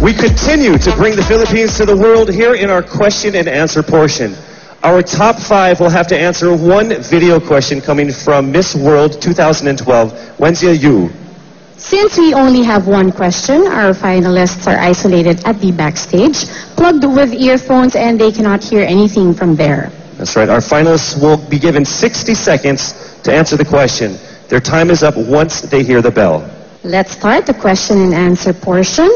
We continue to bring the Philippines to the world here in our question and answer portion. Our top 5 will have to answer one video question coming from Miss World 2012, Wenzia Yu. Since we only have one question, our finalists are isolated at the backstage, plugged with earphones, and they cannot hear anything from there. That's right. Our finalists will be given 60 seconds to answer the question. Their time is up once they hear the bell. Let's start the question and answer portion.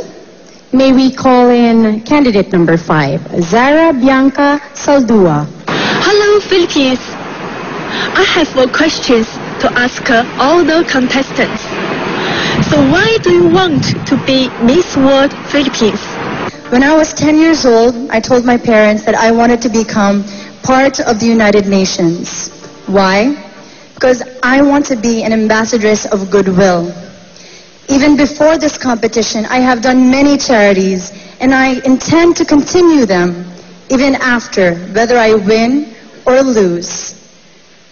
May we call in candidate number 5, Zara Bianca Saldua. Hello, Philippines. I have 4 questions to ask all the contestants. So why do you want to be Miss World Philippines? When I was 10 years old, I told my parents that I wanted to become part of the United Nations. Why? Because I want to be an ambassadress of goodwill. Even before this competition, I have done many charities, and I intend to continue them, even after, whether I win or lose.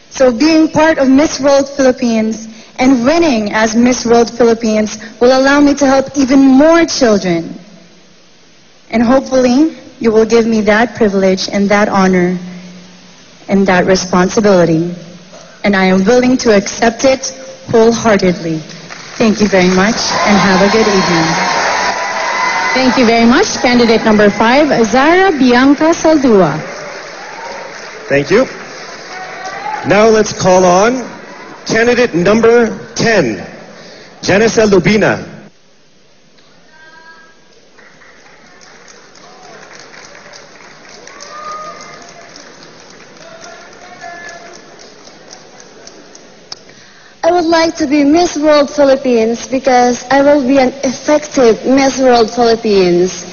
So being part of Miss World Philippines and winning as Miss World Philippines will allow me to help even more children. And hopefully, you will give me that privilege and that honor and that responsibility. And I am willing to accept it wholeheartedly. Thank you very much, and have a good evening. Thank you very much. Candidate number 5, Zara Bianca Saldua. Thank you. Now let's call on candidate number 10, Janessa Lubina. I would like to be Miss World Philippines because I will be an effective Miss World Philippines.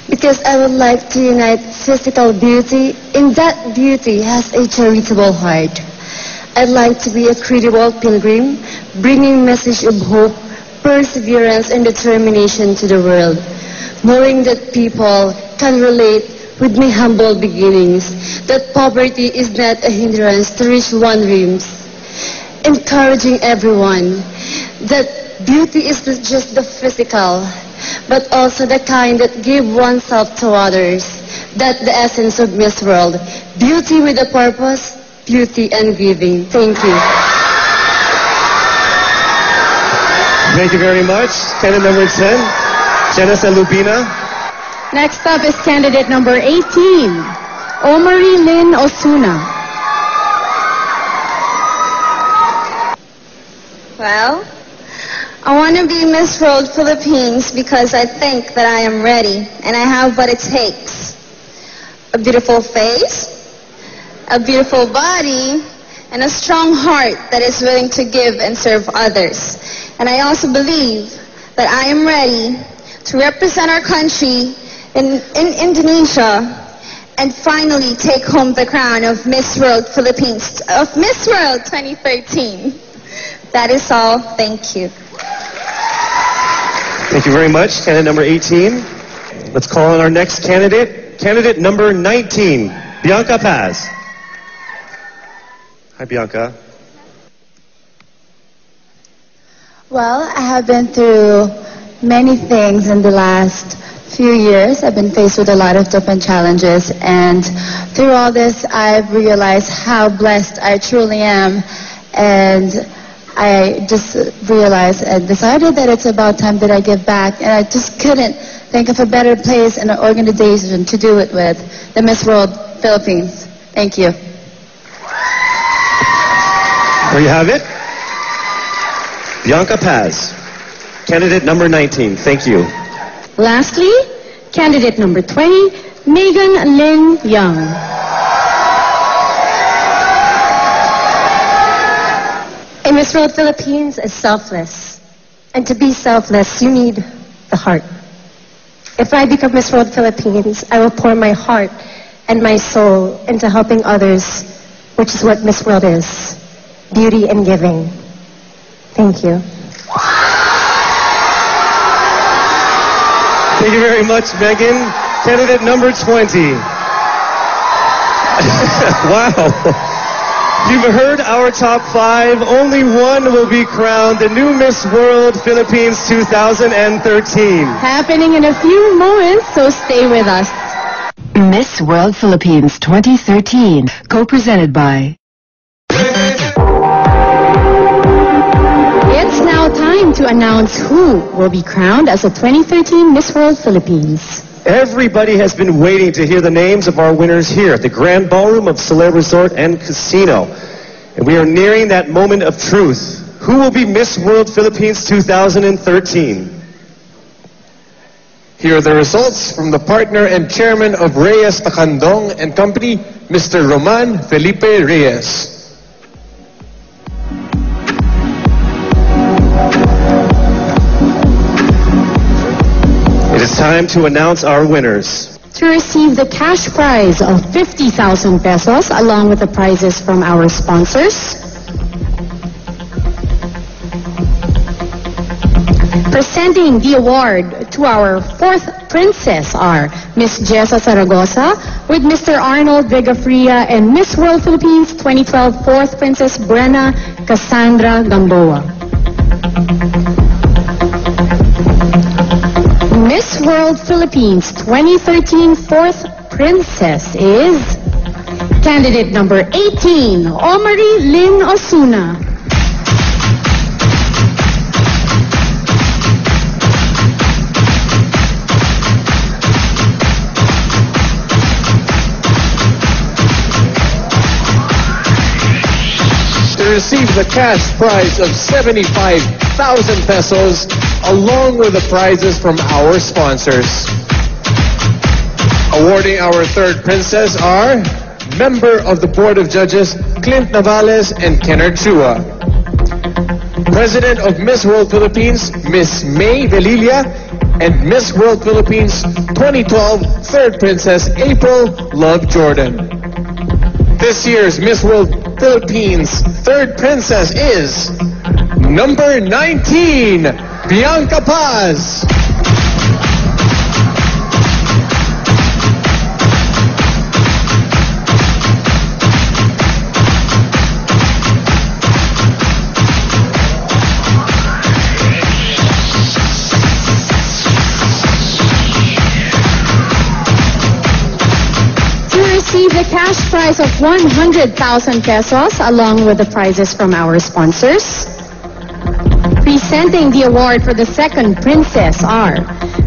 Because I would like to unite physical beauty, and that beauty has a charitable heart. I'd like to be a credible pilgrim, bringing message of hope, perseverance, and determination to the world. Knowing that people can relate with my humble beginnings, that poverty is not a hindrance to reach one's dreams. Encouraging everyone that beauty is not just the physical, but also the kind that give oneself to others. That's the essence of Miss World. Beauty with a purpose, beauty and giving. Thank you. Thank you very much. Candidate number 10, Janessa Lubina. Next up is candidate number 18, Omari Lynn Osuna. Well, I want to be Miss World Philippines because I think that I am ready and I have what it takes. A beautiful face, a beautiful body, and a strong heart that is willing to give and serve others. And I also believe that I am ready to represent our country in Indonesia and finally take home the crown of Miss World Philippines, of Miss World 2013. That is all. Thank you. Thank you very much. Candidate number 18. Let's call on our next candidate. Candidate number 19, Bianca Paz. Hi, Bianca. Well, I have been through many things in the last few years. I've been faced with a lot of different challenges, and through all this, I've realized how blessed I truly am, and I just realized and decided that it's about time that I give back, and I just couldn't think of a better place and an organization to do it with than Miss World Philippines. Thank you. There you have it. Bianca Paz, candidate number 19. Thank you. Lastly, candidate number 20, Megan Lynn Young. A Miss World Philippines is selfless. And to be selfless, you need the heart. If I become Miss World Philippines, I will pour my heart and my soul into helping others, which is what Miss World is. Beauty and giving. Thank you. Thank you very much, Megan. Candidate number 20. Wow. You've heard our top 5. Only one will be crowned the new Miss World Philippines 2013. Happening in a few moments, so stay with us. Miss World Philippines 2013, co-presented by... It's now time to announce who will be crowned as the 2013 Miss World Philippines. Everybody has been waiting to hear the names of our winners here at the Grand Ballroom of Soler Resort and Casino. And we are nearing that moment of truth. Who will be Miss World Philippines 2013? Here are the results from the partner and chairman of Reyes Takandong and Company, Mr. Roman Felipe Reyes. It is time to announce our winners. To receive the cash prize of 50,000 pesos along with the prizes from our sponsors. Presenting the award to our 4th princess are Miss Jessa Zaragoza with Mr. Arnold Vegafria and Miss World Philippines 2012 4th Princess Brenna Cassandra Gamboa. Miss World Philippines 2013 4th Princess is candidate number 18, Omari Lynn Osuna. To receive the cash prize of 75,000 pesos along with the prizes from our sponsors. Awarding our 3rd princess are member of the Board of Judges Clint Navales and Kennard Chua. President of Miss World Philippines, Miss May Velilia, and Miss World Philippines 2012 3rd Princess April Love Jordan. This year's Miss World Philippines 3rd Princess is number 19, Bianca Paz. Receive the cash prize of 100,000 pesos along with the prizes from our sponsors. Presenting the award for the 2nd princess are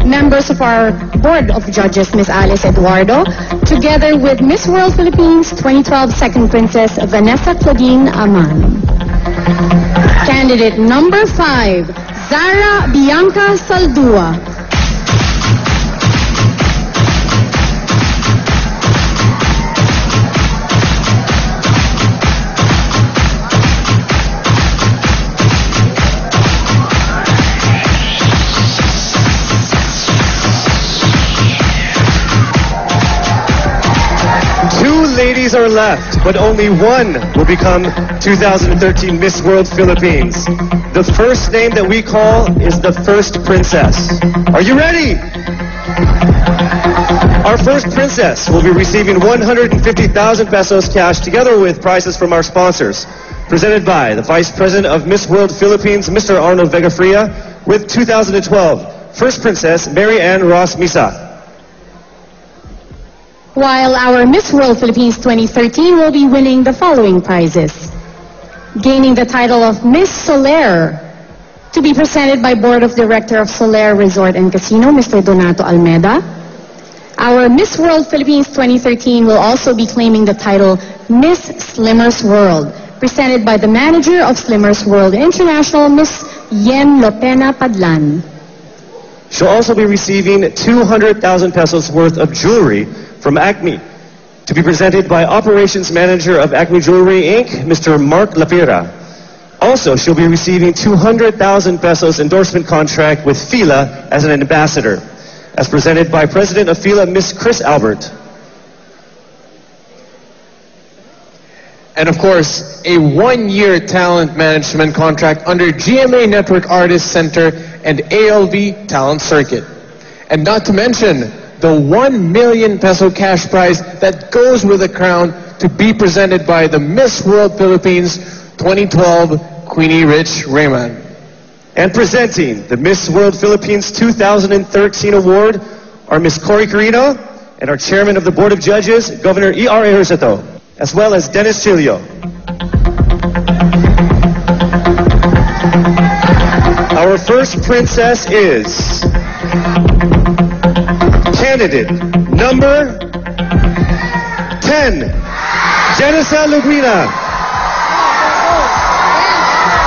members of our Board of Judges, Miss Alice Eduardo, together with Miss World Philippines 2012 2nd Princess Vanessa Claudine Aman. Candidate number 5, Zara Bianca Saldua. Ladies are left, but only one will become 2013 Miss World Philippines. The first name that we call is the 1st princess. Are you ready? Our 1st princess will be receiving 150,000 pesos cash together with prizes from our sponsors. Presented by the Vice President of Miss World Philippines, Mr. Arnold Vegafria, with 2012 1st Princess Mary Ann Ross Misa. While our Miss World Philippines 2013 will be winning the following prizes. Gaining the title of Miss Soler, to be presented by Board of Director of Soler Resort and Casino, Mr. Donato Almeda. Our Miss World Philippines 2013 will also be claiming the title Miss Slimmers World, presented by the manager of Slimmers World International, Miss Yen Lopena Padlan. She'll also be receiving 200,000 pesos worth of jewelry from Acme, to be presented by Operations Manager of Acme Jewelry Inc., Mr. Mark Lapira. Also, she'll be receiving 200,000 pesos endorsement contract with FILA as an ambassador, as presented by President of FILA, Miss Chris Albert. And of course, a 1-year talent management contract under GMA Network Artists Center and ALV Talent Circuit. And not to mention the 1 million peso cash prize that goes with the crown to be presented by the Miss World Philippines 2012 Queenie Rich Raymond. And presenting the Miss World Philippines 2013 award are Miss Cory Carino and our Chairman of the Board of Judges, Governor E.R. Ejercito, as well as Dennis Chilio. Our first princess is candidate number 10, Janessa Luguina.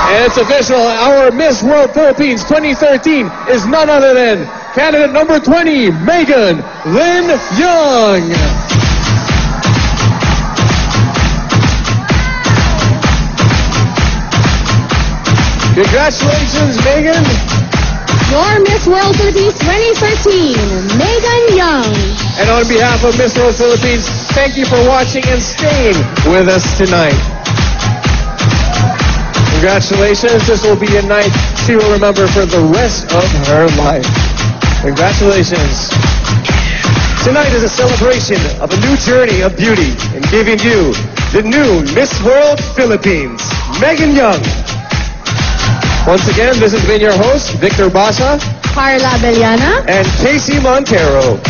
And it's official, our Miss World Philippines 2013 is none other than candidate number 20, Megan Lynn Young. Congratulations, Megan. Your Miss World Philippines 2013, Megan Young. And on behalf of Miss World Philippines, thank you for watching and staying with us tonight. Congratulations. This will be a night she will remember for the rest of her life. Congratulations. Tonight is a celebration of a new journey of beauty in giving you the new Miss World Philippines, Megan Young. Once again, this has been your host, Victor Basa, Carla Abellana, and Casey Montero.